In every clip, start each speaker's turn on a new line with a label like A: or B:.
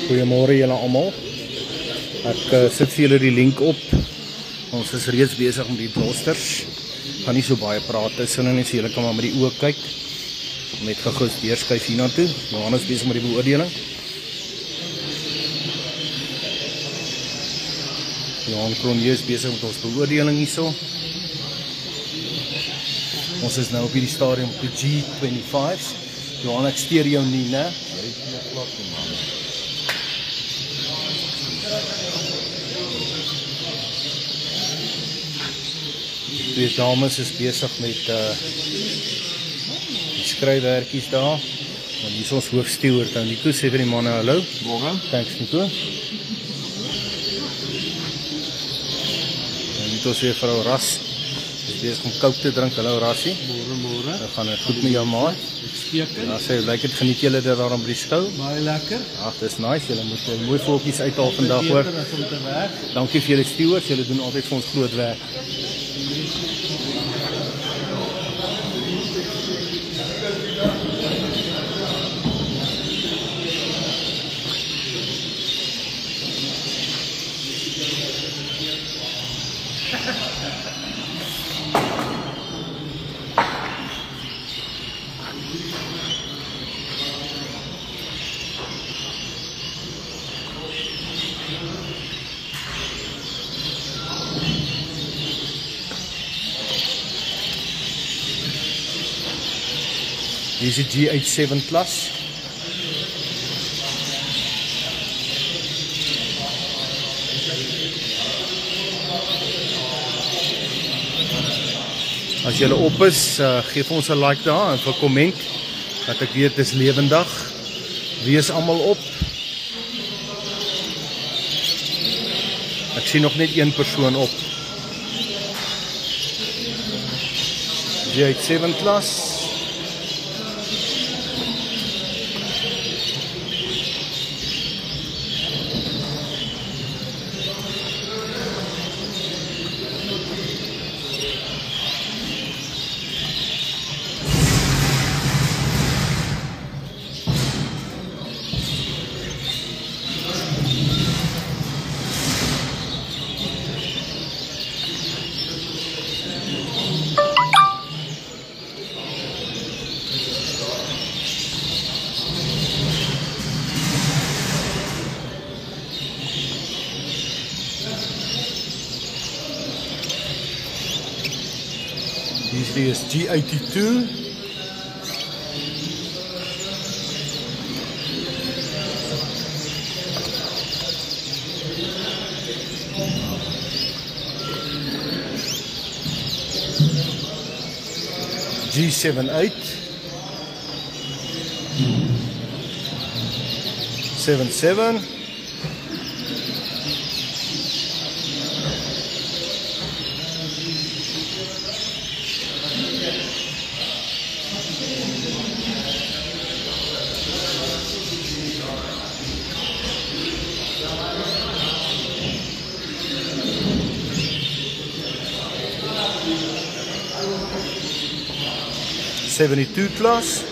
A: Goeiemôre julle almal. Ek sit vir julle die link op. Ons is reeds besig met die blosters. Gaan nie so baie praat tussen en so julle kan maar met die oë kyk. Net gou deurskuif hiernatoe. Johannes besig met die beoordeling. Johan Kronje is besig met ons beoordeling hierso. Ons is nou op hierdie stadium op die G25's. Johan, ek steur jou nie, né? Jy is nie glad nie, man. Die twee dames is besig met die skryfwerkies daar. En hier is ons hoofsteward. En Nico sê vir die manne hallo.
B: Môre.
A: Thanks, Nico. En Nico sê vrou Ras. Is besig om kook te drink. Hallo Rassie.
B: Môre.
A: Dan gaan het goed met jou maat.
B: Steken.
A: Ja, sê, lyk het geniet julle dit daar om by die skou?
B: Baie lekker.
A: Ag, dis nice. Julle moet mooi voeltjies uithaal vandag hoor. Dankie vir julle stewards. Julle doen altyd vir ons groot werk. Hier is die G87 klas. As julle op is, geef ons 'n like daar en 'n komment dat ek weet dis lewendig. Wees almal op. Ek sien nog net een persoon op. G87 klas. Hierdie is G82. G78. 77. '72 class.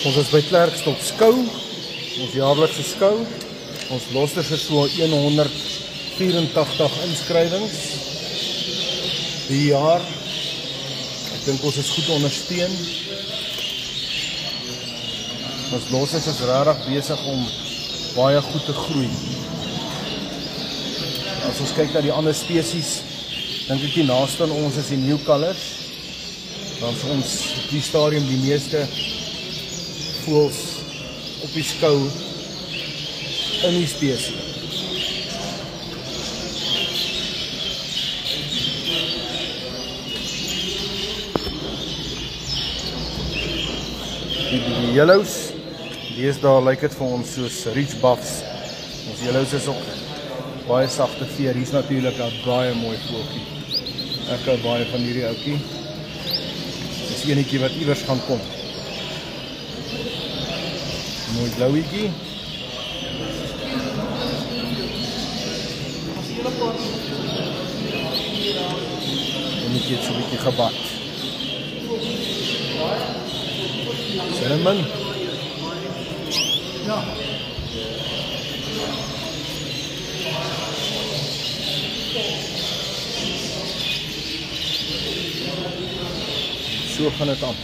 A: Ons is by Klerksdorp skou, ons jaarlikse skou. Ons losters is so 184 inskrywings die jaar. Ek dink ons is goed ondersteun. Ons losters is regtig besig om baie goed te groei. As ons kyk na die ander spesies, dink ek die naaste aan ons is die Newcolours. Dan is ons op die stadium die meeste voëls op die skou in die spesie. Die yellows, deesdae lyk dit vir ons soos Ridge Buffs. Ons yellows is ook baie sagte veer. Hier is natuurlik 'n baie mooi voeltjie. Ek hou baie van hierdie ouetjie. Dis enetjie wat iewers gaan kom. Mooi blouetjie. Enetjie het so 'n bietjie gebak. Cinnamon. Ja. So gaan dit aan.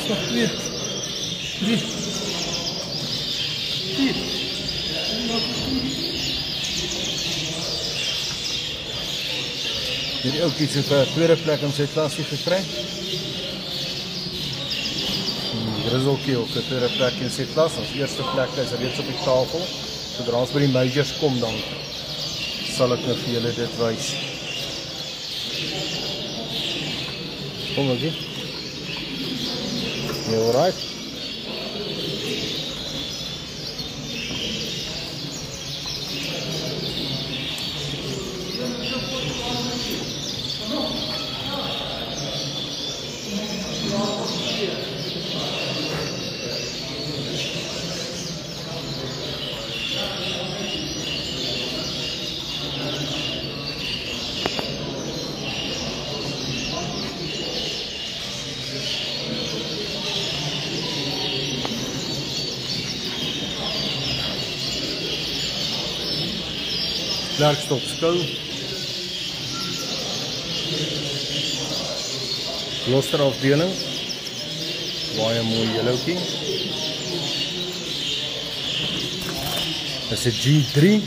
A: Is nog 2, 3, 4. Hierdie ouetjies het 'n tweede plek in sy klasie gekry. Grizzlekie ook 'n tweede plek in sy klas. Ons eerste plek is reeds op die tafel. Sodra ons by die majors kom, dan sal ek nou vir julle dit wys. Kom maar hier. You alright? Klerksdorp skou. Klosterafdeling. Baie mooi yellowtjie. Dis 'n G3.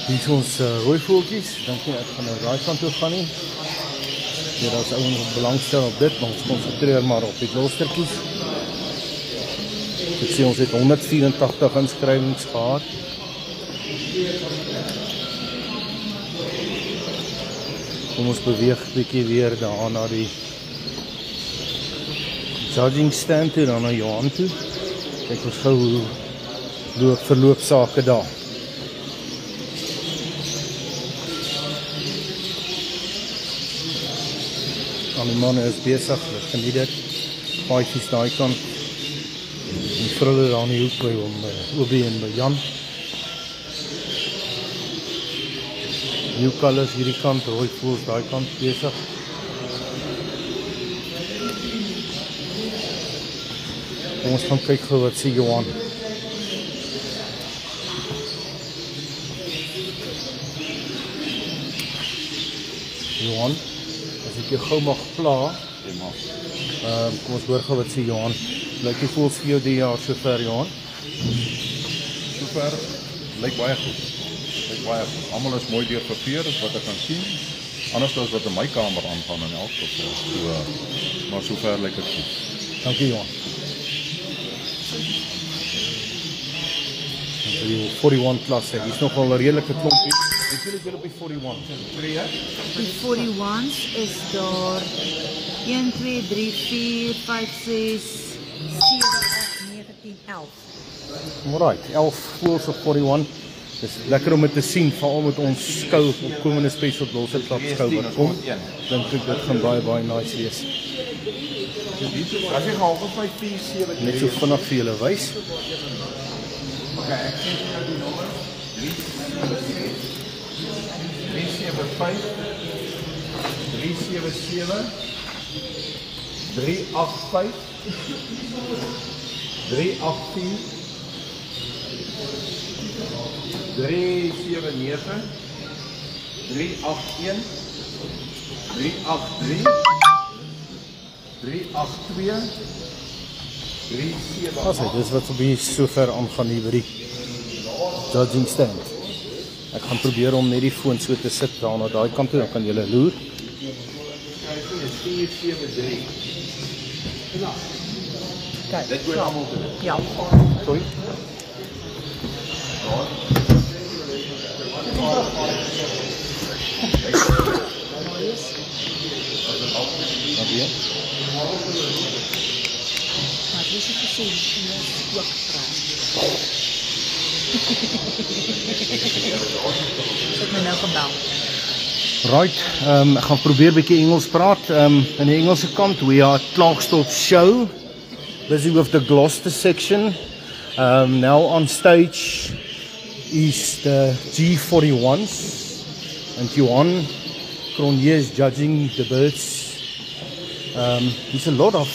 A: Hier is ons rooi voeltjies. Dink nie ek gaan nou daai kant toe gaan nie. Ja, daar's ouens wat belangstel op dit, maar ons konsentreer maar op die klostertjies. Ek sê ons het 184 inskrywings gehad. Kom ons beweeg 'n bietjie weer daar na die judging stand toe, dan na Johan toe. Kyk ons gou hoe verloop sake daar. Die manne is besig, hulle geniet dit. Paadjies daai kant. Die vroue daar in die hoek by hom, Obi en by Jan. Newcolours hierdie kant, rooi voels daai kant besig. Kom ons gaan kyk gou wat sê Johan. Johan, as ek jou gou mag pla, kom ons hoor gou wat sê Johan. Lyk die voels vir jou die jaar sover, Johan?
B: Sover, lyk baie goed. Lyk baie goed. Almal is mooi deurgeveer, wat ek kan sien. Anders as wat in my kamer aangaan in elk geval. So, maar sover lyk dit goed.
A: Dankie Johan. Die 41 klasse, die is nogal 'n redelike klompie. Dit wil ek wil op die 41.
C: Die 41s is daar 1, 2, 3, 4, 5, 6, 7, 8, 9, 10, 11.
A: Alright, 11 voels of 41. Dis lekker om dit te sien, veral met ons skou opkomende Special Dulce Club skou wat kom. Dink ek dit gaan baie nice wees.
B: As jy half op my 4, 7,
A: Net so vinnig vir julle wys.
B: Okay, ek sê jou die nommer 375 377 385 384 379 381 383 382 378
A: Asai, dis wat vir sover aangaan hier by die judging stand. Ek gaan probeer om net die foon so te sit daar na daai kant toe, dan kan julle loer.
C: Kijk,
B: Dit hoor almal te doen.
C: ja.
A: Sorry. Wat weer?
C: Maar dis het gesê, jy is ook praat. Ek my nou gebel.
A: Right, ek gaan probeer bietjie Engels praat. In die Engelse kant, we are at Klerksdorp show. Busy with the Gloucester section. Now on stage is the G41s. And Johan Cronje is judging the birds. There's a lot of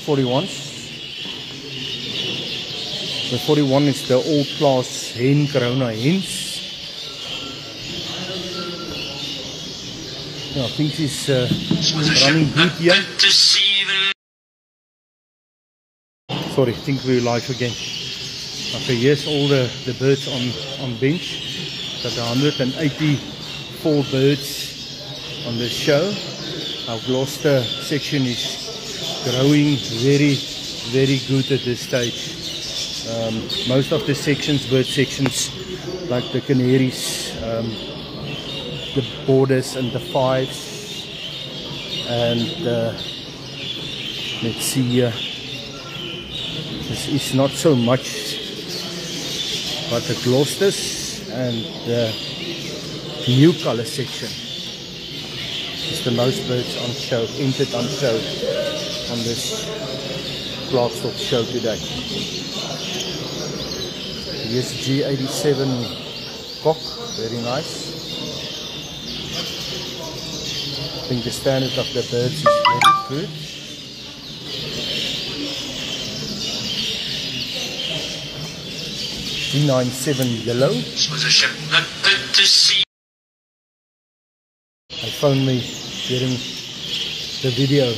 A: 41s. The 41 is the old class hen corona hens. Yeah, I think she's running good here. Sorry, I think we're live again. Okay, here's all the birds on bench. Got 184 birds on the show. Our Gloucester section is growing very good at this stage. Most of the sections, bird sections, like the canaries, the borders and the fives, and let's see here, this is not so much, but the Gloucesters and the new colour section is the most birds on show, entered on show on this Klerksdorp show today. Here's G87 cock, very nice. I think the standard of the birds is very good. G97 yellow. He phoned me during the video.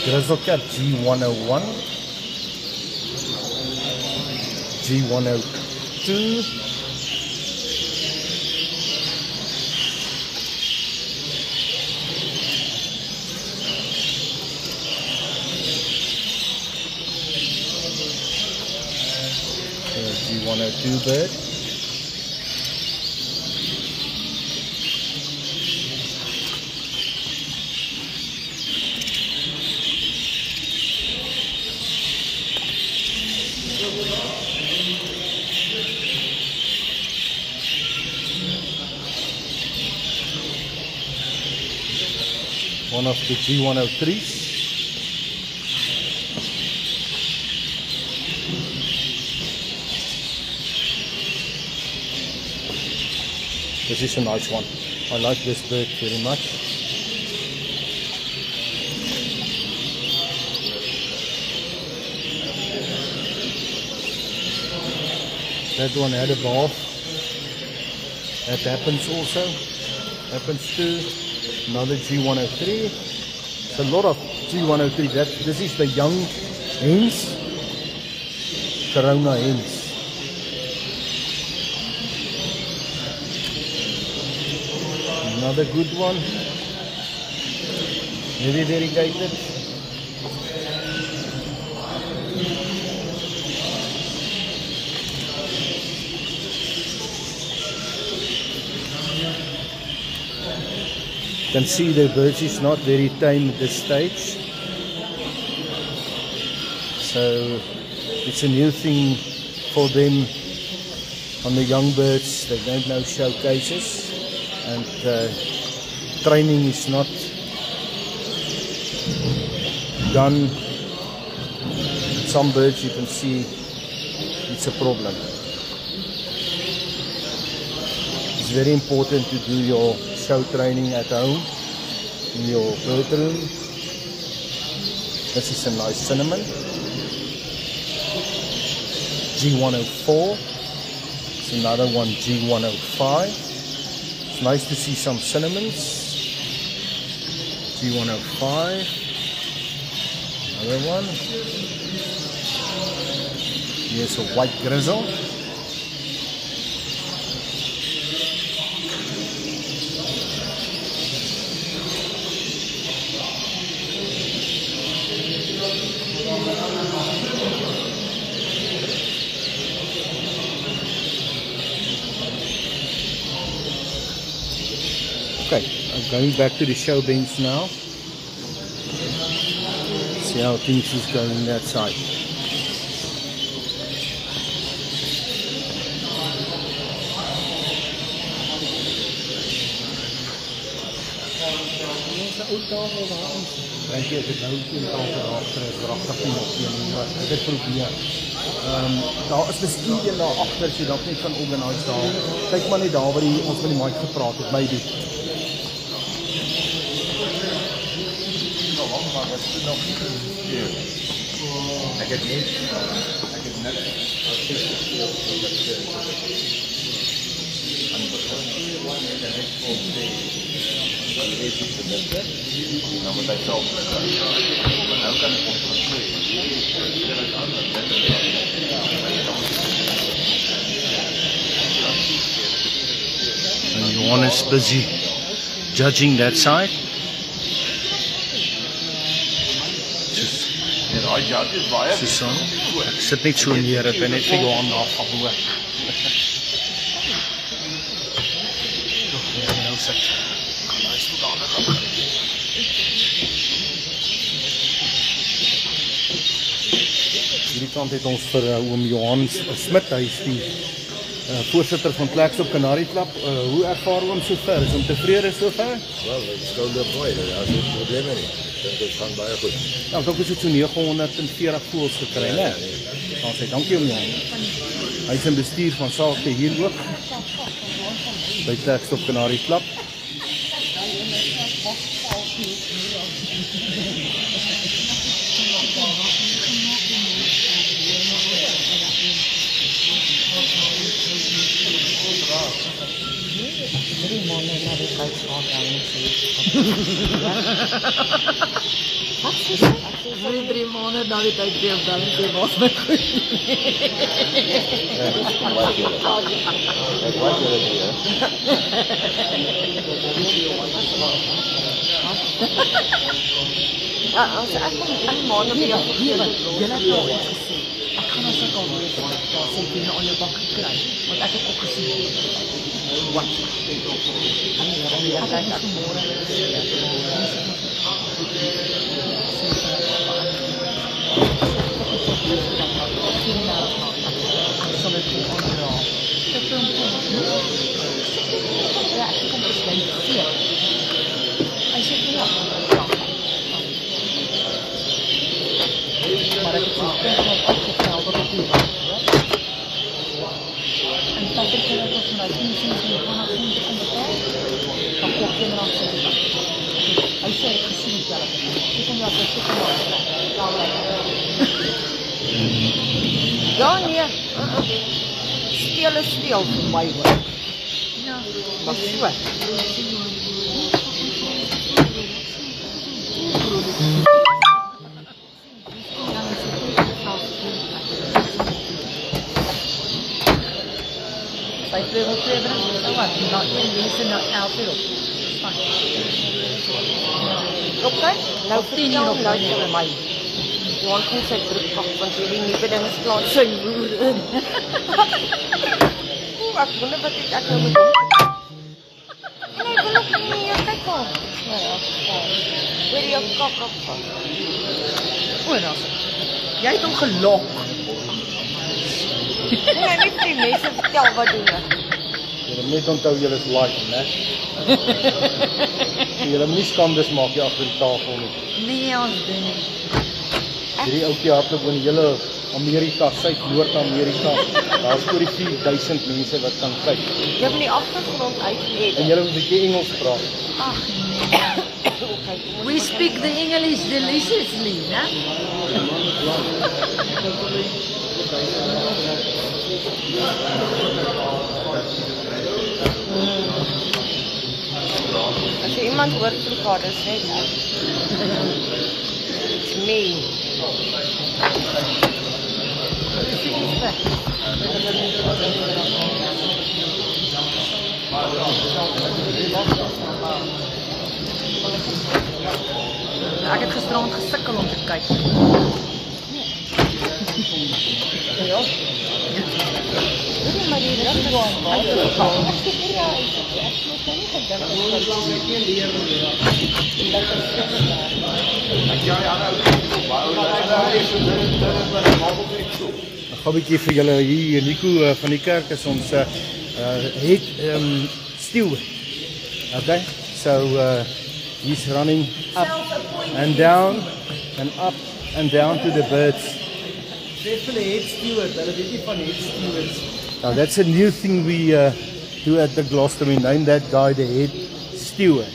A: Grizzlecat G101, G102, G102 bird. One of the G103s. This is a nice one. I like this bird very much. That one had a bath. That happens also. Happens too. Another G103. It's a lot of G103. This is the young hens. Corona hens. Another good one. Very variegated. You can see the birds is not very tame at this stage. So it's a new thing for them on the young birds. They don't know showcases, and training is not done. Some birds you can see it's a problem. It's very important to do your show training at home in your bird room. This is a nice cinnamon. G104. It's another one, G105. It's nice to see some cinnamons. G105. Another one. Here's a white grizzle. Okay, I'm going back to the show bench now. See how things is going that side. Kijk je, dit nou in tafel daarachter is pragtig nie op een maar dit probeer. Daar is miskien een daar agter as jy dalk net kan organise daar. Kyk maar net daar waar ons met die mic gepraat het, maybe. Ek het net and Johan is busy judging that side. Susan, ek sit net so neer, ek ben net vir Johan afgehoor. Nou sit. Hierdie kant het ons vir oom Johan Smit, hy is die voorsitter van Klerksdorp Kanarieklub. Hoe ervaar oom sover? Is hom tevrede sover?
D: Wel, het is gewoon mooi, daar is geen probleme nie. Dit gaan baie goed.
A: Ja, ook is het so 940 voëls gekry, né? Dan sê dankie oom Johan. Hy is in bestuur van sake hier ook by Klerksdorp Kanarieklub.
C: Voor 3 maanden na die tijd weer op dan en was met goed. Ja, als ek maanden meer hier ek gaan ons ook al weer daar sê binne aan jou bak gekry, want ek het ook gesien. Wat? Ek het môre. Ja, nee. Steel is steel vir my hoor. Ja, wat so. twee wil twee bring, so wat? Nou, een mense nou 11 uur op. Fine.
E: Okay, nou
C: Of 10 uur op
E: luister
C: vir my.
E: Johan kom sy broek pak, want hierdie nuwe ding is klaar sy moer in. Oeh, ek wonder wat ek nou moet doen. Nee, ek wil nog nie hier kyk kom. Ja, weer jou kop op.
C: O, dan. Jy het hom gelok.
E: Nee, net vir die mense vertel wat doen ek.
A: Julle moet net onthou julle is live, né? Julle moet nie skandes maak hier agter die tafel nie.
C: Nee, ons doen nie.
A: Hierdie ouetjie hardloop oor die hele Amerika, Suid-Noord-Amerika. Daar's oor die 4000 mense wat kan kyk.
E: Jy moet die agtergrond uit hê.
A: En julle moet 'n bietjie Engels praat.
C: Ag nee. We speak the English deliciously, né?
E: As jy iemand hoor vra, dis net it's me.
C: Ek het gisterand gesukkel om te kyk.
E: Ja. Dit maar die regte
A: Ek gaan 'n bietjie vir julle hier Nico van die kerk is ons head steward. Okay? So he's running up and down and up and down to the birds.
F: Definitely head steward, hulle weet nie van head stewards.
A: Now that's a new thing we do at the Gloucester. We named that guy the head steward.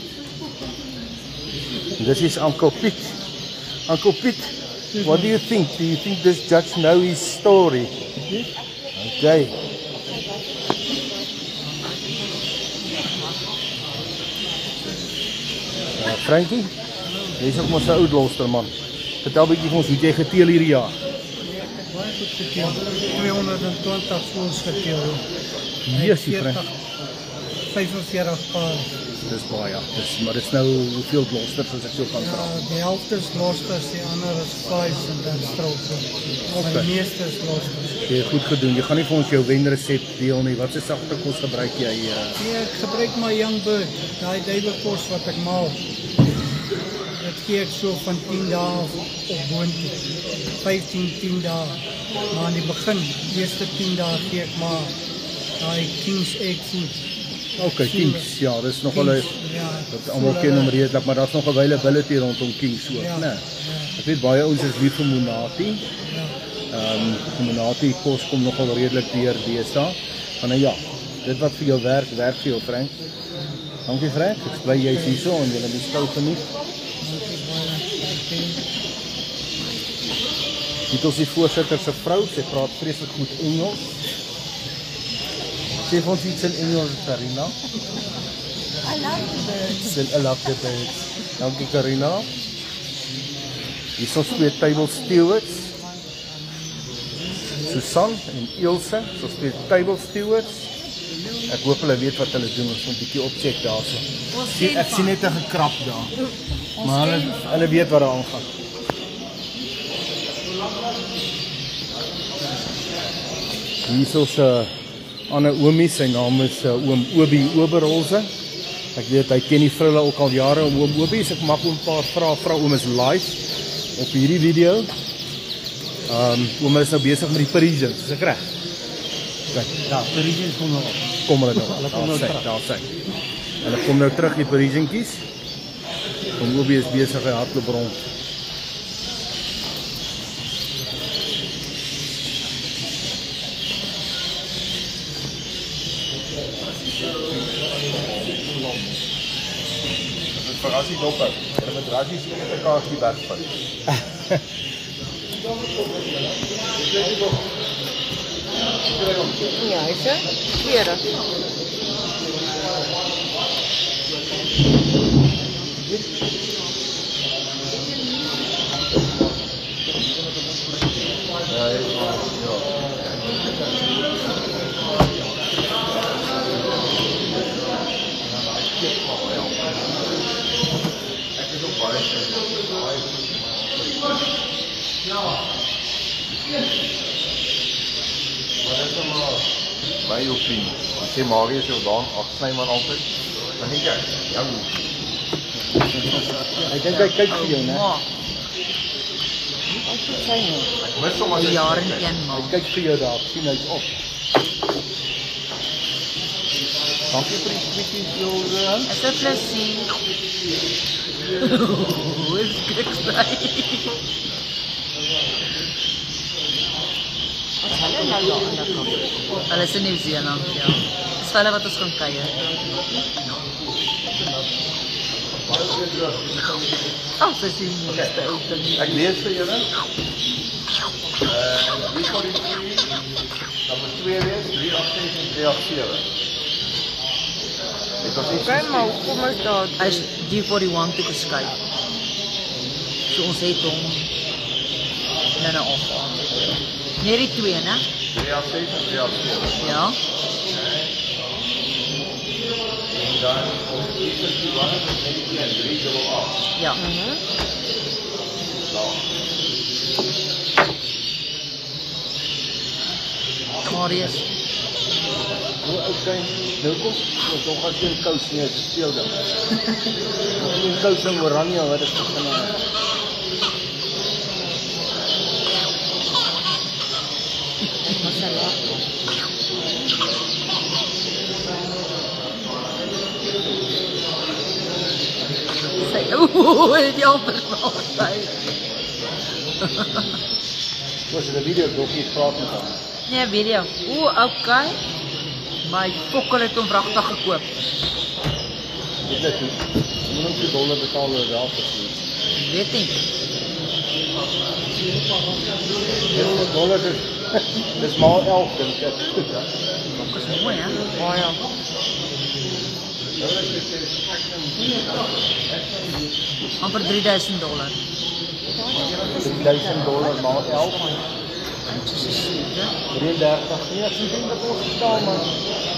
A: And this is Uncle Pete. Uncle Pete, what do you think? Do you think this judge knows his story? Okay. Frankie, jy is ook maar 'n ou Gloucester man. Vertel 'n bietjie vir ons hoe jy geteel hierdie jaar.
F: Baie goed geteel. 220 voels geteel.
A: Jesusie, Frank.
F: 45 paal.
A: Dis baie. Maar dis nou hoeveel Gloucester as ek so kan vra.
F: Ja, die helfte is Gloucesters, die ander is Fives en dan Stroke.
A: Okay.
F: Die meeste is Gloucesters.
A: Jy het goed gedoen. Jy gaan nie vir ons jou wenresep deel nie. Wat se sagte kos gebruik jy?
F: Nee, ek gebruik my Young Bird, daai duiwelkos wat ek maal. Dit gee ek so van 10 dae op boontoe. 10 dae. Maar in die begin, die eerste 10 dae gee ek maar daai King's Egg food.
A: Okay, Kings. Ja, dis nog wel 'n
F: Ja,
A: wat almal ken hom redelik, maar daar's nog availability rondom Kings ook,
F: Ja,
A: né?
F: ja.
A: Ek weet baie ouens is lief vir Monati.
F: Ja.
A: Monati kos kom nogal redelik deur deesdae. Maar nou ja, dit wat vir jou werk, werk vir jou, Frank. Dankie Frank. Ek bly jy's hierso en jy het skou geniet. Dit is die voorsitter se vrou, sy praat vreeslik goed Engels. Sê vir ons iets in Engels, Karina.
E: I love the birds.
A: I love the birds. Dankie Karina. Hier is ons twee table stewards. Susan en Ilse, ons twee table stewards. Ek hoop hulle weet wat hulle doen, ons moet 'n bietjie opcheck daarso. Ek sien net 'n gekrap daar. Maar hulle weet wat daar aangaan. Hier is ons ander oomie, sy naam is oom Obi Oberholze. Ek weet hy ken die vrille ook al jare. Oom Obi, ek mag oom 'n paar vrae vra. Oom is live op hierdie video. Oom is nou besig met die Parisians, is ek reg? Kyk,
F: Ja, Parisians kom nou op.
A: kom hulle nou.
F: Hulle kom nou terug.
A: Daar sê. Hulle kom nou terug die Parisiankies. Oom Obi is besig hy hardloop rond.
B: Verrassing dopper. Hulle met rassies met mekaar die berg vat.
E: Ja, is dit? Tweede.
B: My opinie. Ek sê Marius Jordaan, afsny maar altyd. Dan dink ek, ja.
A: Ek dink hy kyk vir jou, né?
B: Mis hom as
C: Die jaar in een
A: Hy
C: maand.
A: kyk vir jou daar, ek sien hy's op. Dankie vir die tweeties, Jolre.
C: Is 'n plesier. Hoe is dit daai?
E: Ons hulle nou daar aan die kant.
C: Hulle is in Nieu-Seeland, ja. Dis vir hulle wat ons gaan kuier. Oh, sy sien nie die auto nie.
B: Ek lees vir julle. Hier voor die 3, dan moet 2 wees, 386 en 387. Dit was iets
E: Maar kom ons daar.
C: Hy is D41 toe geskuif. So ons het hom nou af. Nee, die 2, né?
B: 386 en 387.
C: Ja.
B: En dan ons kies die 192 en 388.
C: Ja. Marius.
A: Hoe okay, nou kom ons nog as geen kous nie, is 'n speelding. Nog geen kous in Oranje wat dit begin het.
C: Sy, het jy al verstaan?
A: Was in 'n video dokkie praat met hom.
C: Nee, video. Okay. My fokkel het hom wragtig gekoop.
A: Dit net toe. Jy moet net $2 betaal oor daar vir iets.
C: Weet nie.
A: $1 is dis maal 11 dink ek.
C: Fok is mooi, hè?
E: Baie.
C: Amper $3,000.
A: $3,000 maal 11. 33. Nee, ek sien dat ons betaal maar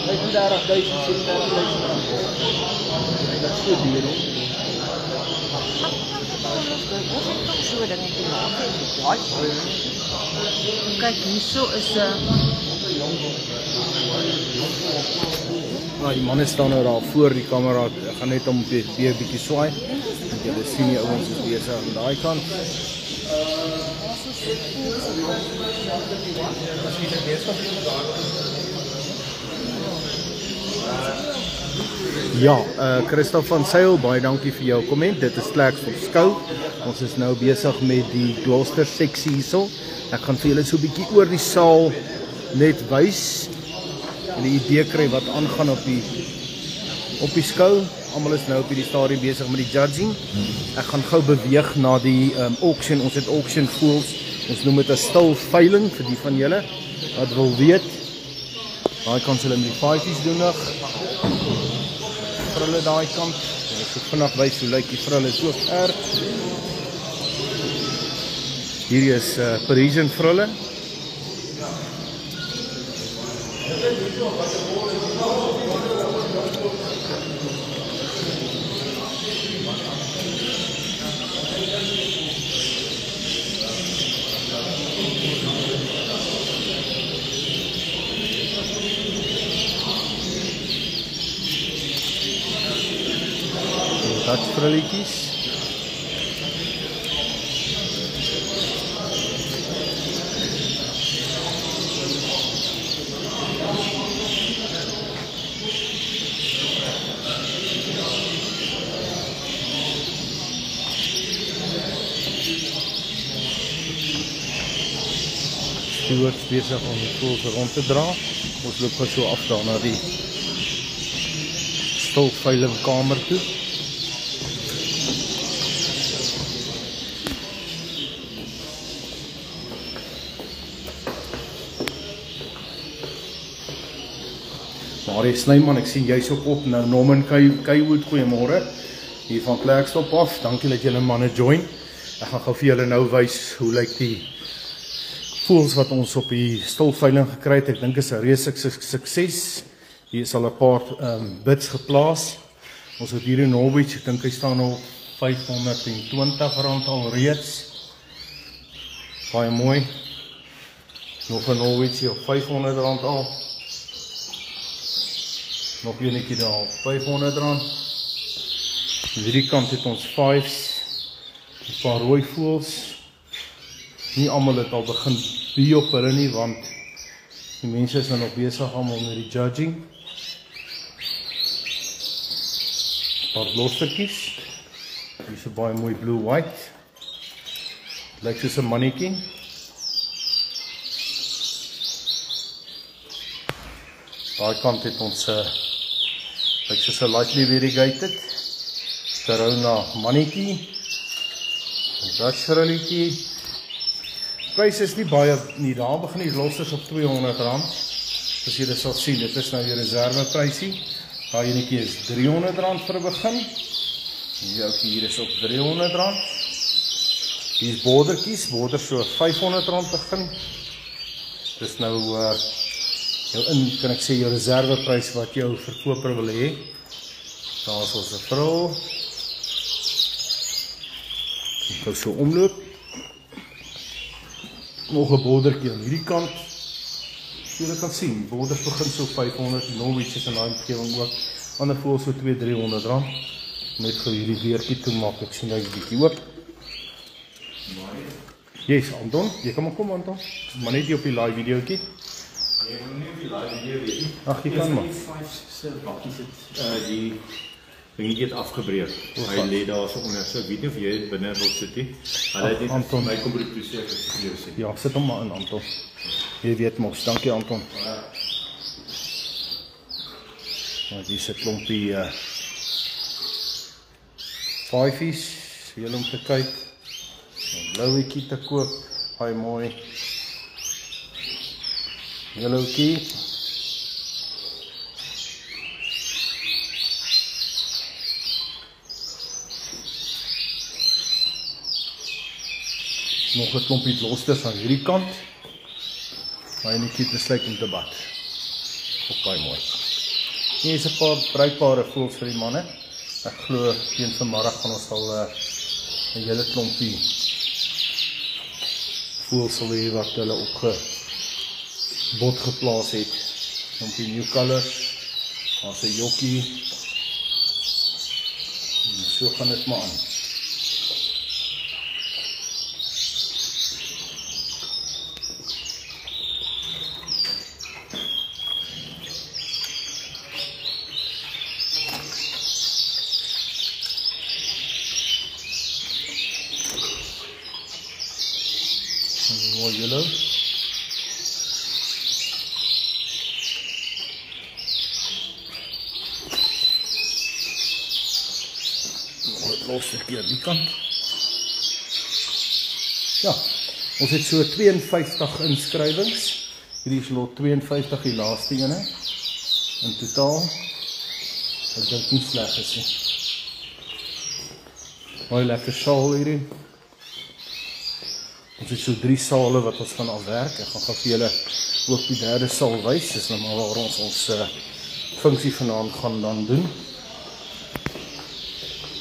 A: 35,000, 37,000 rand. Dat is so duur, hè?
E: Ons het nog so dingetjie gemaak.
C: Kyk, hierso is 'n
A: Nou, die manne staan nou daar voor die kamera. Ek gaan net hom weer 'n bietjie swaai. Julle sien die ouens is besig aan daai kant. Ja, Christoph van Sail, baie dankie vir jou komment. Dit is Klerksdorp skou. Ons is nou besig met die Gloucester seksie hierso. Ek gaan vir julle so 'n bietjie oor die saal net wys. En 'n idee kry wat aangaan op die skou. Almal is nou op hierdie stadium besig met die judging. Ek gaan gou beweeg na die auction. Ons het auction fools. Ons noem dit 'n stil veiling vir die van julle wat wil weet. Daai kan hulle met die fighties doen nog. Vir hulle daai kant. Ek sê vinnig wys hoe lyk die vrille so ver. Hierdie is Parisian vrille. Dat vrilletjies. Stewards besig om die voels rond te dra. Ons loop gou so af daar na die stilveilingkamer toe. Marius Snyman, ek sien jy's op nou. Norman Kaywood, goeiemôre. Hier van Klerksdorp af. Dankie dat julle manne join. Ek gaan gou vir julle nou wys hoe lyk die voels wat ons op die stilveiling gekry het. Ek dink is 'n reuse sukses. Hier is al 'n paar bits geplaas. Ons het hier in Norwich, ek dink hy staan op R520 alreeds. Baie mooi. Nog 'n Norwich op R500 al. Nog enetjie daar op R500. Hierdie kant het ons 5's. 'n paar rooi voëls. Nie almal het al begin bee op hulle nie, want die mense is nou nog besig almal met die judging. 'n paar lostertjies. Hier is 'n baie mooi blue white. Lyk soos 'n mannetjie. Daai kant het ons lyk soos 'n lightly variegated Corona mannetjie. Dutch rolletjie. Prys is nie baie nie, daar begin die losters op R200. As jy dit sal sien, dit is nou die reserveprysie. Daai enetjie is R300 vir 'n begin. Die ouetjie hier is op R300. Hier is bordertjies, border so R500 begin. Dis nou kan ek sê jou reserveprys wat jou verkoper wil hê. Daar is ons 'n vrou. Ek gou so omloop. Nog 'n bordertjie aan hierdie kant. Jy kan sien, borders begin so R500, Norwiches en daai omgewing ook. Ander voel so R200-300. Net gou hierdie weertjie toe maak. Ek sien hy is bietjie oop. Yes, Anton, jy kan maar kom Anton. Maar net hier op die live videoetjie.
G: Nee, ek wil nie op die live video weet nie.
A: Ag, jy kan maar.
G: Die 5 bakkies het die ringie het afgebreek. Hy lê daar so onder. So ek weet nie of jy dit binne wil sit nie. Hulle het net vir my kom by die polisie ek het vir jou sê.
A: Ja, sit hom maar in Anton. Jy weet mos, dankie Anton. Maar hier sit klompie 5's, heel om te kyk. 'n Blouetjie te koop, baie mooi. Yellowtjie. Nog 'n klompie losters aan hierdie kant. Maar enetjie besluit om te bad. Ook baie mooi. Hier is 'n paar bruikbare voëls vir die manne. Ek glo teen vanmiddag gaan ons al 'n hele klompie voëls sal hê wat hulle op bot geplaas het. Klompie new colors. Daar's 'n jokkie. En so gaan dit maar aan. Mooi yellow. Los ek hier die kant. Ja, ons het so 52 inskrywings. Hierdie is lot 52 die laaste ene. In totaal. Ek dink nie sleg is nie. Mooi lekker saal hierdie. Ons het so 3 sale wat ons gaan afwerk. Ek gaan gou vir julle ook die derde saal wys. Dis nou maar waar ons funksie vanaand gaan dan doen.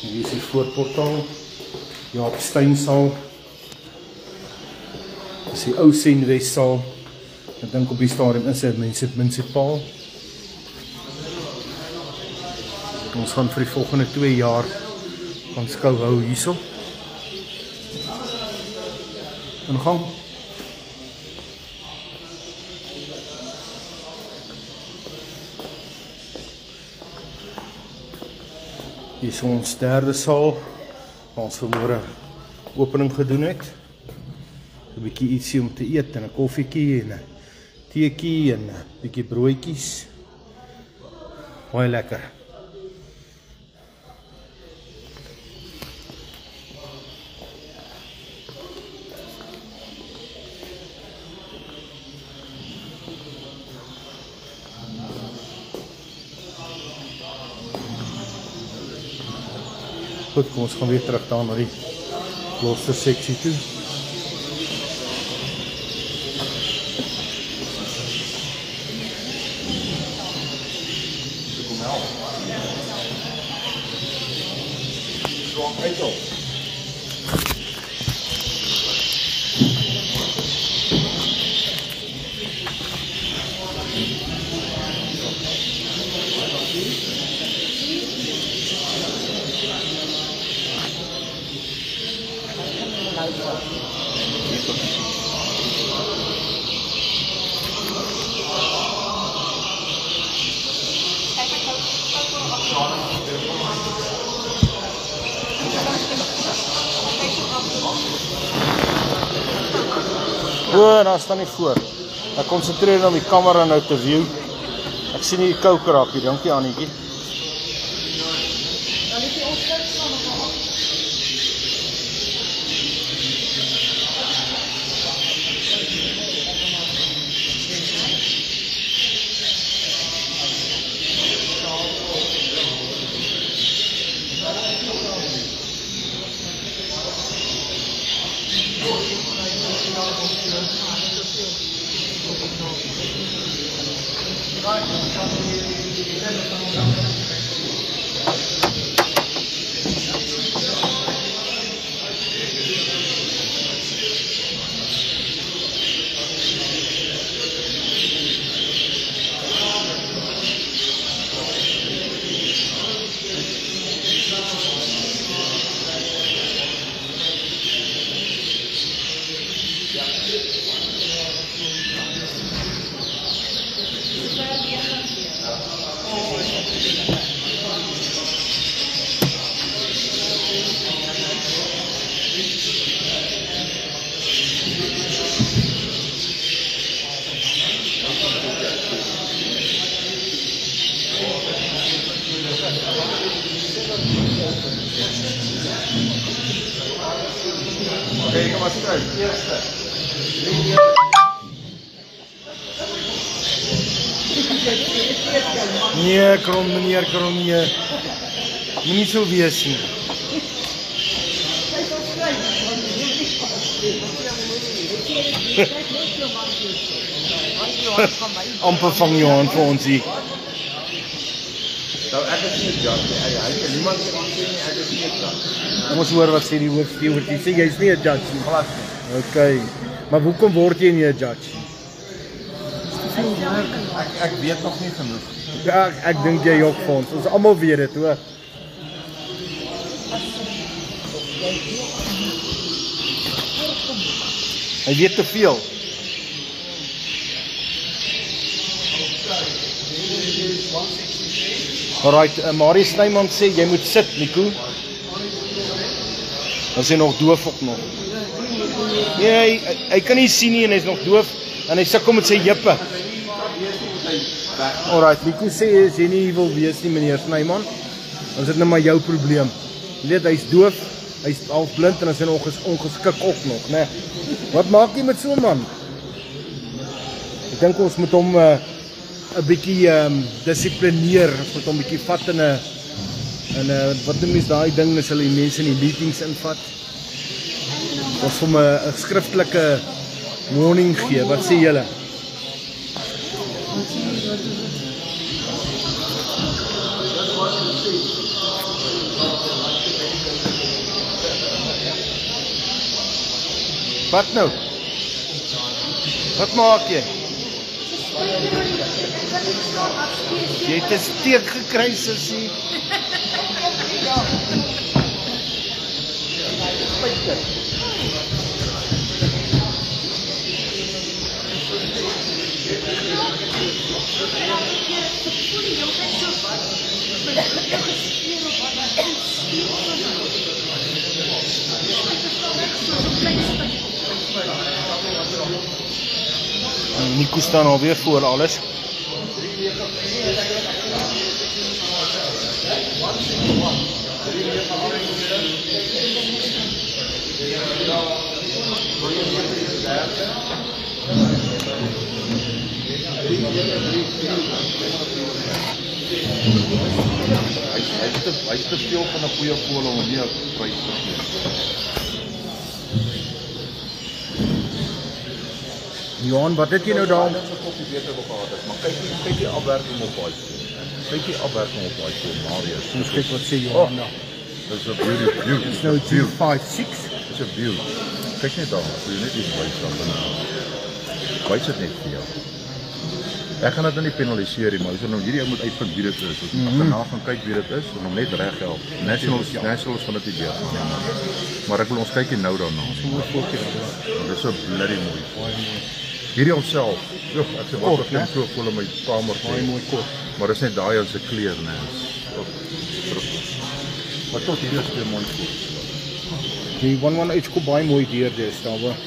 A: Hier is die voorportaal. Jaap Steinsaal. Dis die ou Senwessaal. Ek dink op die stadium is dit munisipaal. Ons gaan vir die volgende 2 jaar van skou hou hierso. In gang. Hier is ons derde saal, waar ons vanmôre opening gedoen het. 'n Bietjie ietsie om te eet en 'n koffietjie en 'n teetjie en 'n bietjie broodjies. Baie lekker. Goed, kom ons gaan weer terug daar na die kloster seksie toe.
B: Swak uit al.
C: nou voor.
A: O, daar staan nie voor. Ek konsentreer om die kamera nou te view. Ek sien nie die koker raak hier, dankie Annetjie.
B: Oké, kom maar terug. Eerste.
A: Nee, Kron, meneer Kron, nee. Moenie so wees nie. Amper vang Johan vir ons hier.
B: Nou, ek is nie 'n judge nie. Hy kan niemand sê nie, ek is nie 'n judge.
A: Kom ons hoor wat sê die hoofsteward. Jy sê jy's nie 'n judge nie.
B: Glad.
A: Okay. Maar hoekom word jy nie 'n judge nie?
B: Ek weet nog nie genoeg.
A: Ja, ek dink jy jok vir ons. Ons almal weet dit, hoor. Hy weet te veel. Alright, Marius Snyman sê jy moet sit, Nico. Dan is hy nog doof ook nog. Nee, hy kan nie sien nie en hy's nog doof en hy sukkel met sy jippe. Alright, Nico sê as jy nie wil wees nie, meneer Snyman, dan is dit nou maar jou probleem. Jy weet, hy's doof, hy's half blind en hy is nog ongeskik ook nog, né? Wat maak jy met so 'n man? Ek dink ons moet hom 'n bietjie dissiplineer, ons moet hom bietjie vat in 'n wat noem mens daai ding as hulle die mense in die meetings invat. Ons hom 'n skriftelike warning gee. Wat sê julle? Wat nou? Wat maak jy? Jy het 'n steek gekry, sussie. Nico staan alweer voor alles.
B: Hy is te veel van 'n goeie kool om nie 'n prys te gee.
A: Johan, wat het jy nou daar?
B: Dit is 'n koppie beter wil gehad het, maar kyk die afwerking op daai. Kyk die afwerking op daai Marius.
A: Ons kyk wat sê Johan nou.
B: Dis 'n beauty.
A: Dis nou 256.
B: Dis 'n beauty. Kyk net daar, as jy net iets wys dan wys dit net vir jou. Ek gaan dit nou nie penaliseer nie, maar ons nou hierdie ou moet uitvind wie dit is. Ons moet daarna gaan kyk wie dit is en hom net reg help. Nationals gaan dit nie doen. Maar ek wil ons kyk nou daarna.
A: Ons moet fokus daarop.
B: Dit is so bloody mooi. Hierdie homself. Ek sê wat ek so voel in my kamer.
A: Baie mooi kort.
B: Maar dis net daai ou se kleur, né? Maar tot hier is dit mooi kort.
A: Die 118 kom baie mooi deur dis daar waar.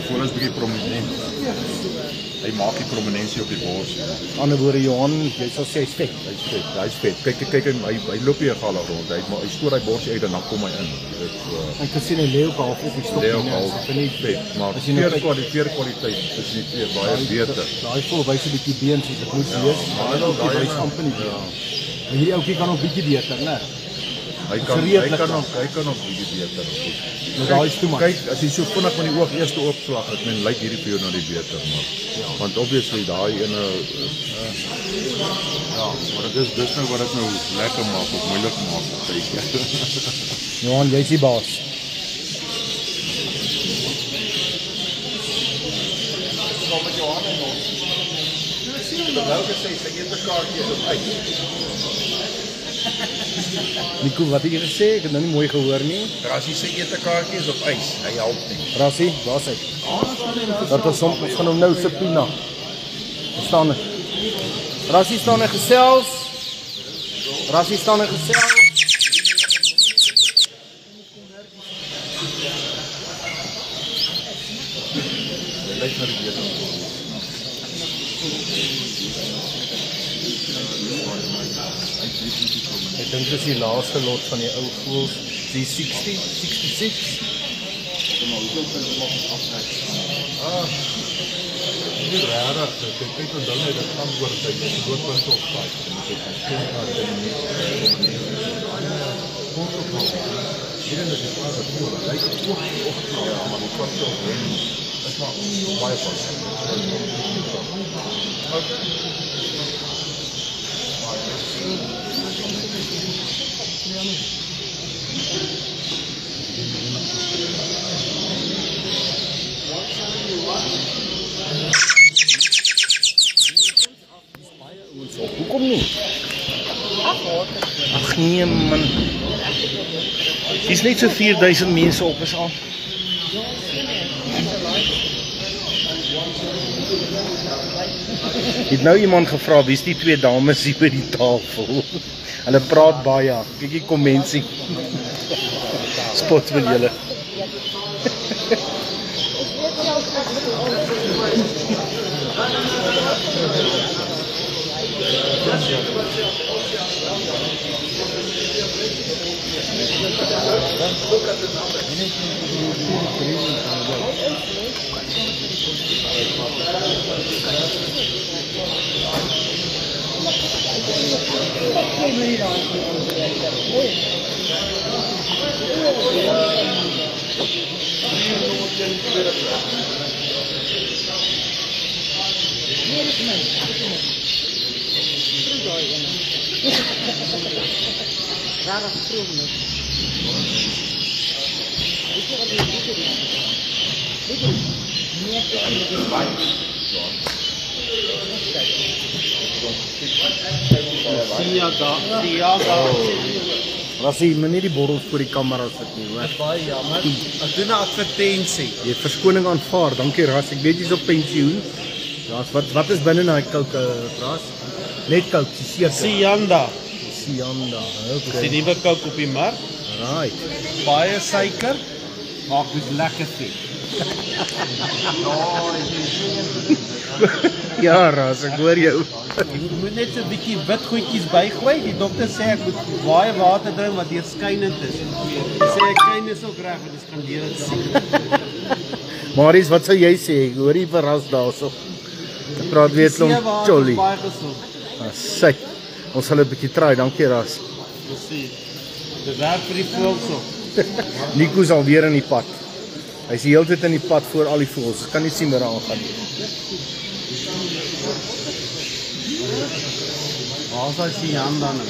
B: Voel is bietjie prominent. Hy maak die prominensie op die bors.
A: Aan die ander woorde Johan, jy sal sê hy's vet.
B: Hy's vet. Kyk hy loop hier gala rond. Hy stoor hy borsie uit en dan kom hy in.
A: Ek kan sien hy lê ook half op die stok.
B: Hy is nie vet, maar veerkwaliteit is nie baie beter.
A: Daai vol wys 'n bietjie been soos dit moet wees. Maar hy wys amper nie. Hierdie ouetjie kan nog bietjie beter, né?
B: Hy kan ook bietjie beter.
A: Maar daai is too much.
B: Kyk, as jy so vinnig met die oog eerste oopslag het, men lyk hierdie vir jou na die beter, maar want obviously daai ene maar dit is nou wat dit nou lekker maak of moeilik maak kyk.
A: Johan, jy's die baas.
B: Kom met Johan en ons. Nou gesê sy eerste kaartjie is op uit.
A: Nico, wat het jy gesê? Ek het nou nie mooi gehoor nie.
B: Rassie sy eerste kaartjie is op ys. Hy help nie.
A: Rassie, waar's hy? Dat ons gaan hom nou subpoena. Staan. Rassie staan en gesels. Rassie staan en gesels.
B: Lyk na die beter.
A: Ek dink dis die laaste lot van die ou voels, die 60, 66.
B: Nie rarig, kyk en dan dit gaan oor sy doodpunte op tyd. Hier is die plaas wat voor, lyk het ook maar die kwart op wen is maar baie pas.
A: Hoekom nie? Ag nee man. Dis net so 4000 mense op is al. Het nou iemand gevra wie's die twee dames hier by die tafel? Hulle praat baie. Kyk die kommensie. Spot vir julle. Rassie, maar nie die borrels voor die kamera sit nie, hoor.
F: Baie jammer. Ek doen 'n advertensie.
A: Jy het verskoning aanvaar. Dankie Ras. Ek weet jy's op pensioen. Ja, wat is binne in daai Coke, Ras? Net Coke, seker.
F: Sianda.
A: Sianda.
F: Dis die
A: Okay.
F: nuwe Coke op die mark.
A: Right.
F: Baie suiker. Maak dit lekker vet.
A: Ja, Ras, ek hoor jou.
F: Jy moet net so 'n bietjie wit goedjies bygooi. Die dokter sê ek moet baie water drink wat deurskynend is. Hy sê ek kyk is ook reg, want dit kan deur dit.
A: Marius, wat sou jy sê? Ek hoor jy verras daarso. Ek praat weer klomp jolly.
F: Baie gesond.
A: Sy. Ons sal 'n bietjie try. Dankie Ras.
F: Presies. Dit werk vir die voëls ook.
A: Nico's al weer in die pad. Hy's die hele tyd in die pad voor al die voëls. Ek kan nie sien waar hy aangaan nie.
F: Waar is die hand dan?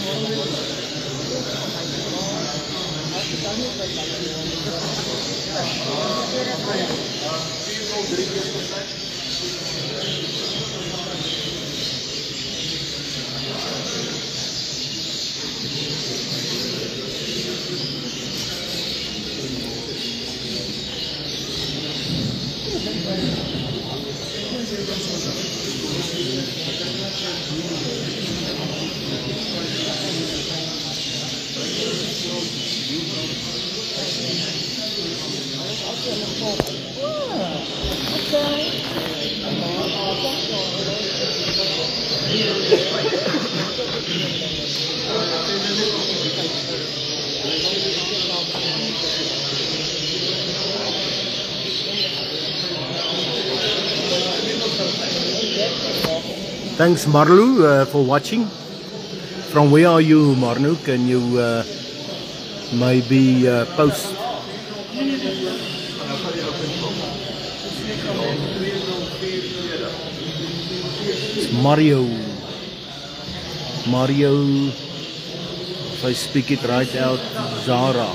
H: Thanks Marlu for watching. From where are you, Marnu? Can you
A: maybe post. It's Mario. If I speak it right out, Zara.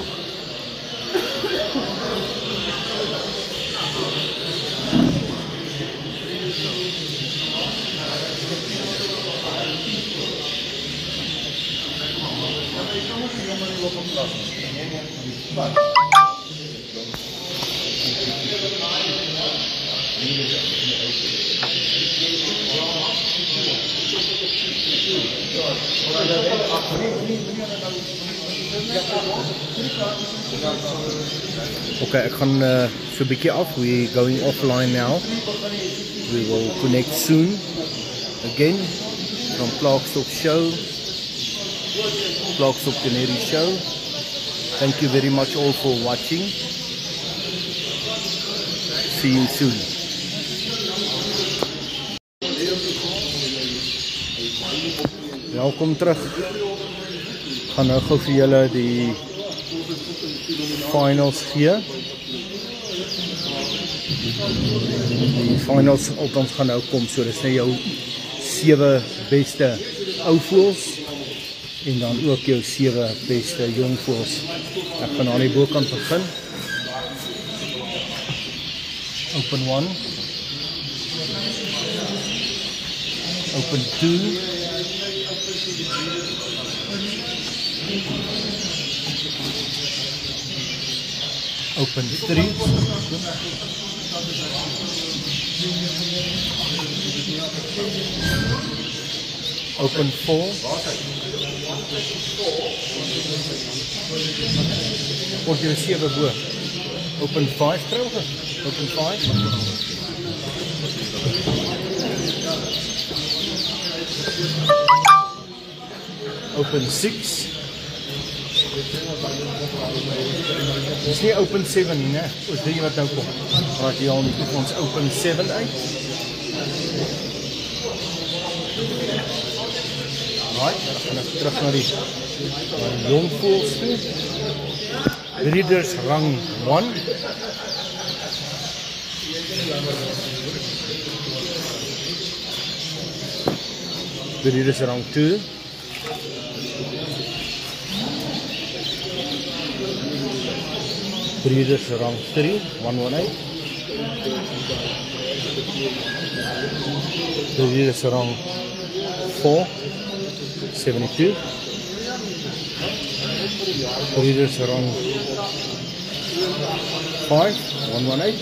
A: Okay, ek gaan so 'n bietjie af. We going offline now. We will connect soon again from Klerksdorp Show, Klerksdorp Canary Show. Thank you very much all for watching. See you soon. Welkom terug. Ek gaan nou gou vir julle die finals gee. Die finals althans gaan nou kom, so dis net jou 7 beste ou voëls en dan ook jou 7 beste jong voëls. Ek gaan aan die bokant begin. Open 1. Open 2. Open 3. Open 4. Word jy 7 bo. Open 5 trouwens. Open 5. Open 6. Dis nie open 7 nie, né? Ons drie wat nou kom. Raak jy al nie toe ons open 7 uit. Right, dan gaan ek terug na die jong voëls toe. Breeders rang 1. Breeders rang 2. Breeders rang 3, 118. Breeders rang 4, 72. Breeders rang 5, 118.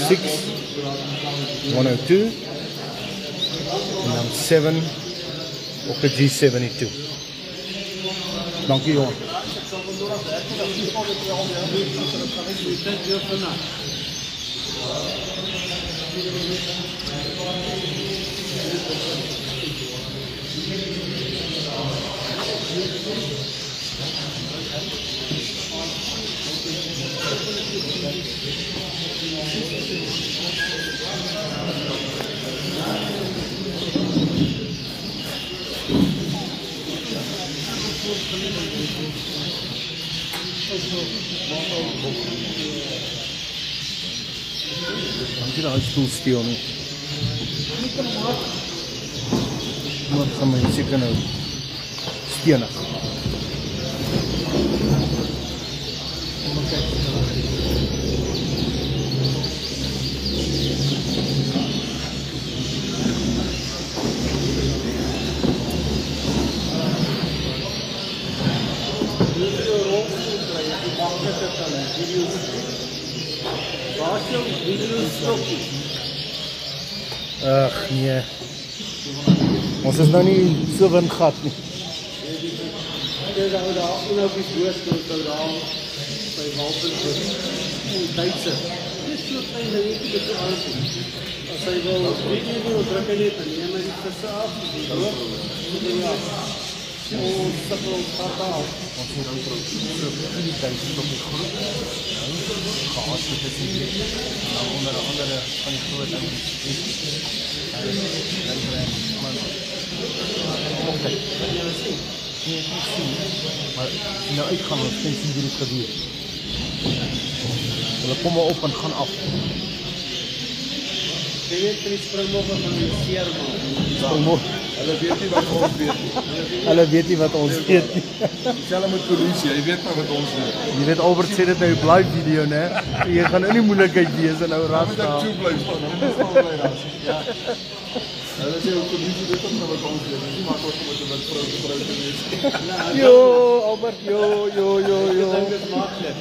A: 6, 102. En dan 7 op de G72. Dankie Johan. Dankie daar stoel steel nie. Maar gaan my seker nou stenig. Ag nee. Ons is nou nie so windgat nie.
F: Dit is nou daar en op die boot nou daar by Walpen Duitse. Dis so klein dingetjie wat so aansien. As hy wil weet jy nie hoe druk hy net en neem hy die visse af. Ja. Ons sukkel fatal.
A: Ons moet dan so die tyd op die groep. Gehad het dit nie. Nou onder andere van die groot ouens. Okay. Nee, ek kan sien. Maar as jy nou uitgaan, dan kan jy sien hoe dit gebeur. Hulle kom maar op en gaan af.
F: Jy weet vir die springbokke van die seerman.
A: Springbok.
B: Hulle weet nie wat ons weet nie.
A: Hulle weet nie wat ons weet nie.
B: Dieselfde met polisie, jy weet maar wat ons weet.
A: Jy weet Albert sê dit nou op live video, né? Jy gaan in die moeilikheid wees en nou ras
B: Moet ek
A: daar.
B: toe bly staan, dan moet ons bly ras. Ja. Hulle sê ook polisie weet ook maar wat ons weet. Dis nie maklik om met 'n wit vrou te wees.
A: Jo, Albert, jo.
F: Dit is maklik.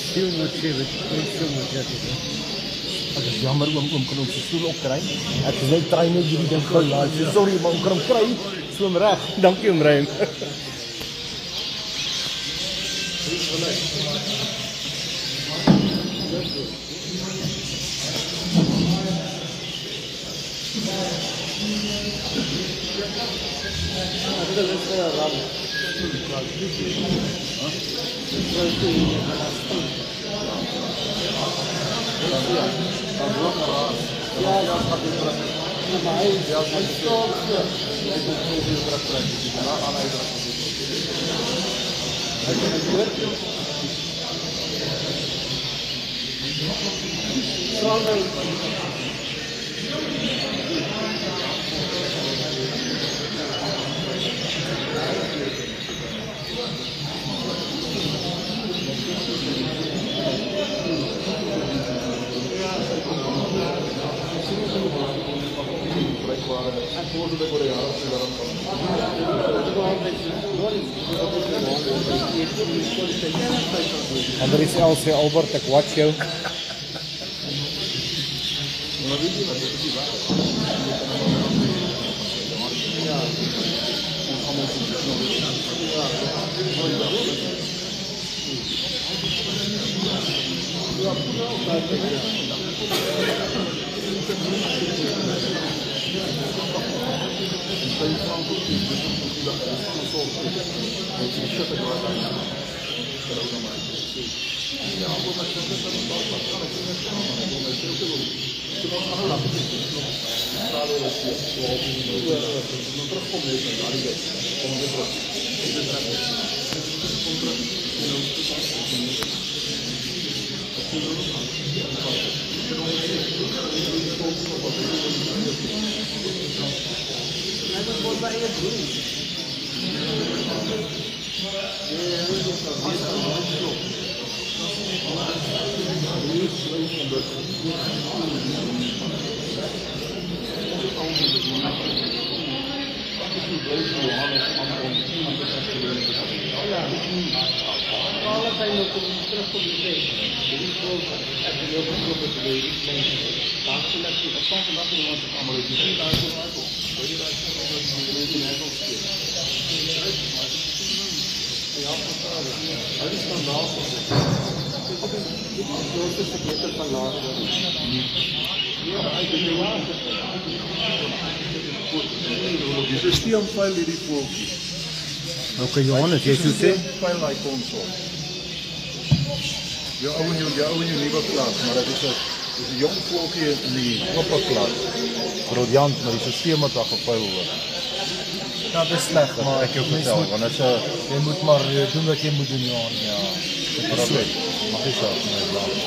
A: Stil moet sê, dit is jammer oom kan ons die stoel opkry. Ek is net try net hierdie ding gou laai. Sorry, maar oom kan hom kry. Swem reg. Dankie oom Rein. En er is sê Albert, ek watch jou.
B: Die stelsel fyl hierdie voeltjie.
A: Okay, Johannes, jy sê
B: Fyl daai konsol. Jou ou en jou nuwe klas, maar dit is 'n jong voeltjie in die oop klas. Briljant, maar die stelsel het daar gefyl word.
A: dat is sleg, maar
B: Ek jou vertel, want dit is 'n
A: jy moet maar doen wat jy moet doen, Johan.
B: ja, maar ok. Mag jy self my blaas.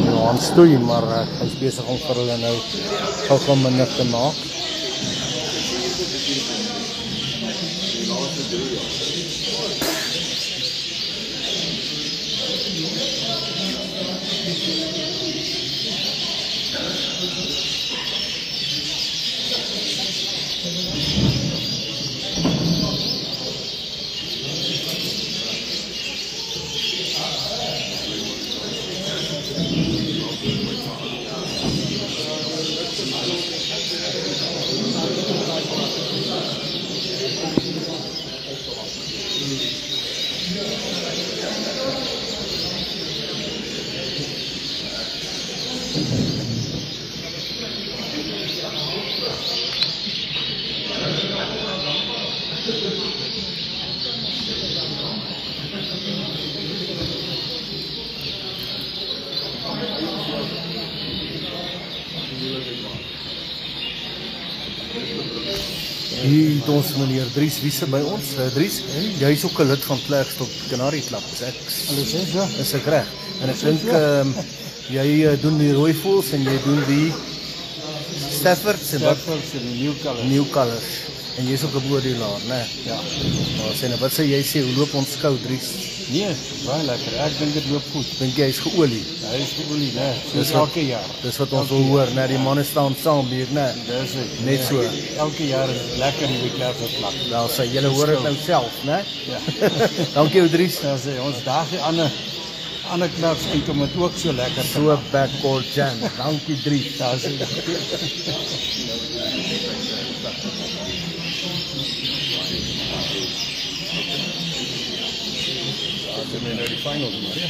A: Johan stoei, maar hy is besig om vir hulle nou gou minder te maak. Hier het ons meneer Dries Wiese by ons. Dries, jy is ook 'n lid van Klerksdorp Canary Club. Is ek reg? En ek dink jy doen die rooi voëls en jy doen die Staffords en New Colours. En jy is ook 'n beoordelaar, né?
F: Ja.
A: Maar wat sê jy hoe loop ons skou Dries?
F: Nee, baie lekker. Ek dink dit loop goed.
A: Dink jy hy's geolie?
F: Hy is geolie, né? Soos elke jaar.
A: Dis wat ons wil hoor, né? Die manne staan saam hier, né?
F: Dis dit.
A: Net so.
F: Elke jaar is lekker in die Klerksdorp plak.
A: Wel sê julle hoor dit nou self, né?
F: Ja.
A: Dankie ou Dries.
F: Dan sê ons daag die ander klubs en kom dit ook so lekker.
A: So backcourt jam. Dankie Dries.
F: Daar is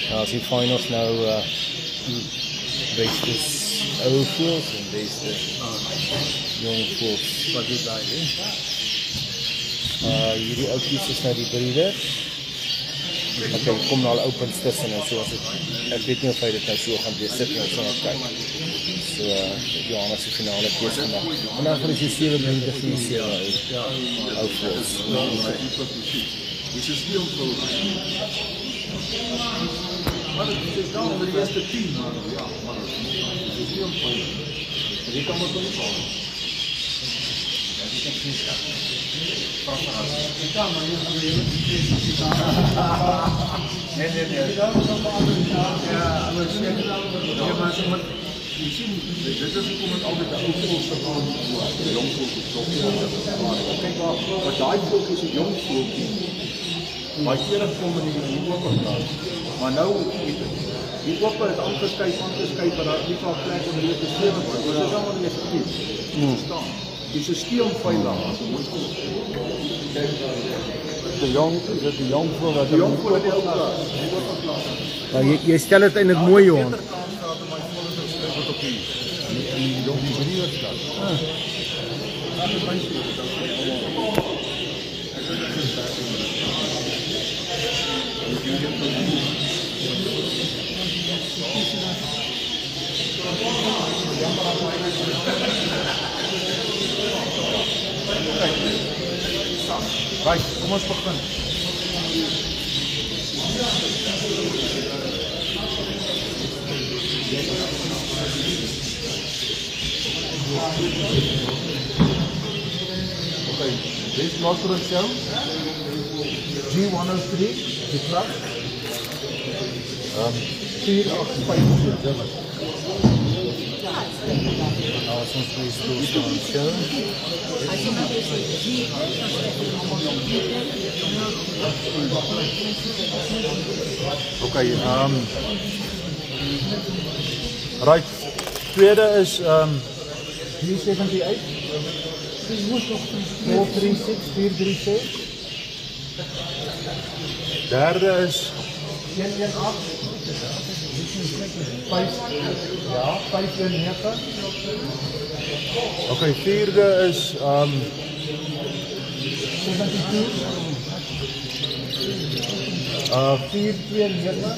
A: Ja, as die finals nou Wees ou voels en wees jong voels.
F: wat is daai,
A: Hierdie oudjies is nou die breeders. Okay, kom nou al opens tussen en so as ek weet nie of hy dit nou so gaan wees sit nou so kyk. So Johannes se finale keuse vandag. Vandag is die 7 minute vir die 7 ou voels.
B: Dis is nie onvol. Maar dit is dan onder die eerste 10, maar ja, maar dit is nie onvol. Jy kan maar doen. Je ziet, dit is hoe het altijd de oudvolkste van de jongvolk is. Kijk wat daai volk is 'n jong volkie. Maar eerder kom in die openplaas. Maar nou die open het aangeskryf dat daar nie van plek om hier te stewe word. Dit is allemaal nie effektief. Verstaan? Die stelsel veilig.
F: die jong voor wat
B: Die jong volk het ook plaas.
A: Maar jy stel dit eintlik mooi Johan.
B: Wat op die jong breeders staat. Right, kom ons begin. Okay, this Northern Show, G103, the truck, 485.
A: As ons die stoel staan show.
B: Okay, right. Tweede is 378. 436, 436. Derde is 118. 519. Okay, vierde is 72. 429.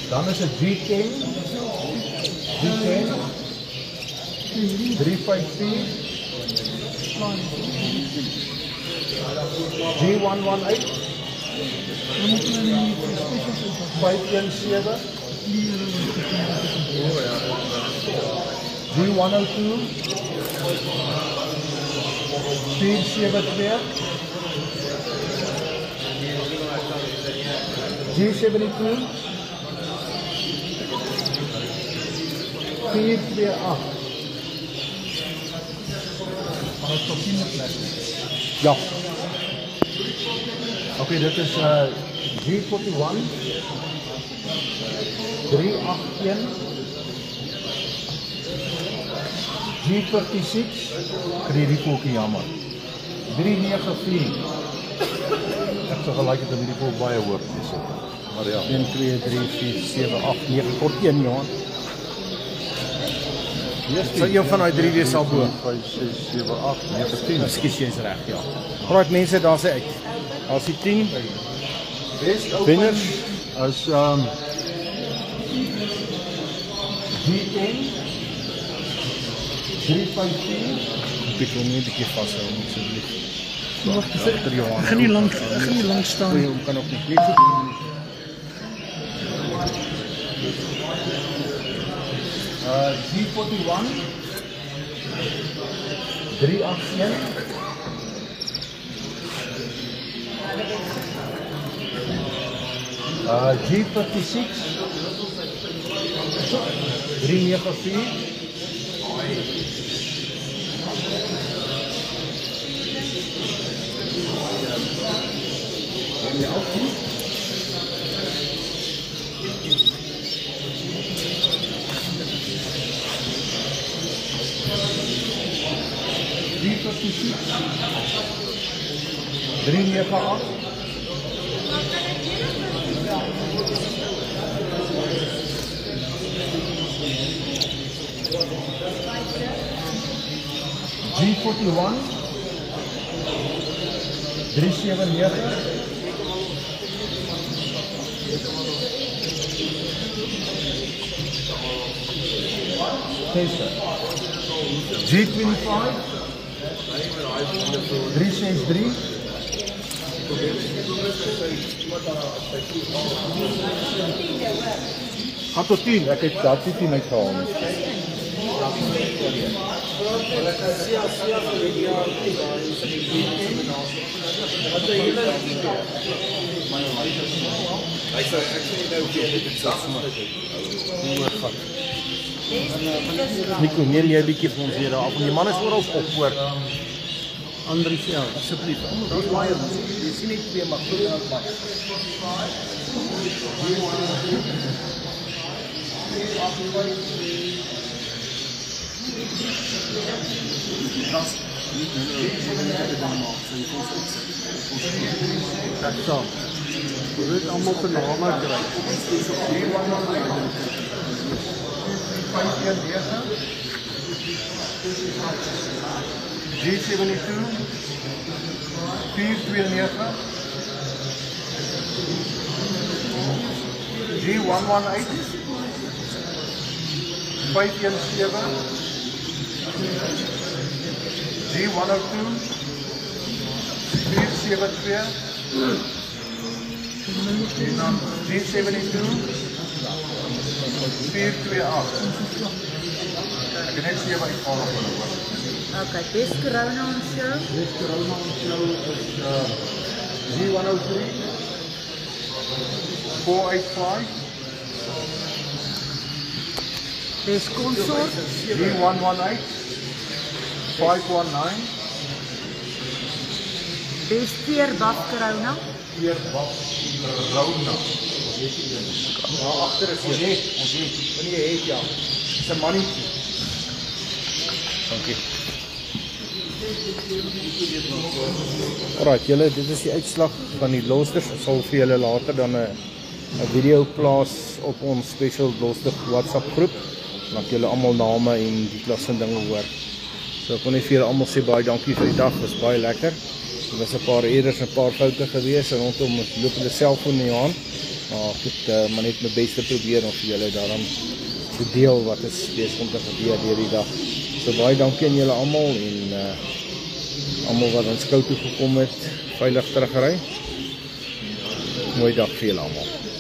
B: Dan is het G10. G10. 354. G118. 517. G102. 472. G72. 428. Ja. Oké, dit is G41. 381. G56. Kry die kokkie jammer. 394. Ek sou gelyk het om die vol baie hoor. Maar ja.
A: 1, 2, 3, 4, 7, 8, 9 tot 1 Johan. Sal een van die 3 wees al bo.
B: 5, 6, 7, 8, 9, 10.
A: Ekskuus, jy's reg, ja. Alraai mense, daar's hy uit. Daar's die 10. Wenners
B: As G10 315
A: ek wil net 'n bietjie vashou asseblief.
F: Wag, ek gaan nie lank staan.
A: Goeie, hom kan ook nie. Net so doen.
B: G41 381 G56 394 398 G41 379 G25 363
A: Gaan tot 10, ek het daar 10 uitgehaal. Nico, neem jy 'n bietjie vir ons hier daar af. Die man is oral op hoor.
F: Andries, ja.
A: Asseblief. Ons baie jy sien net 2 maar groot en baie.
F: Ek sal. Jy weet almal se name kry.
B: G72 429 G118 517 G102 472 G72 428 Ek het net 7 uithaal op hulle hoor.
C: Okay, best corona on show.
B: This corona show is G103 485
C: Best consort.
B: G118 519
C: Best peer buff corona.
B: hier was Rona.
A: Daar agter is ons het. Wanneer jy het ja. Dis 'n mannetjie. Dankie. Alright, julle, dit is die uitslag van die Blosters. Ek sal vir julle later dan 'n video plaas op ons special Bloster WhatsApp groep. Dan julle almal name en die klas en dinge hoor. So ek wil net vir julle almal sê baie dankie vir die dag. Dit was baie lekker. Er was 'n paar eerder en 'n paar foute gewees rondom die lopende selfoon in die hand. Maar ek het maar net my bes te probeer om vir julle daarom te deel wat is besig om te gebeur deur die dag. So baie dankie aan julle almal en almal wat aan skou toe gekom het, veilig teruggery. Mooi dag vir julle almal.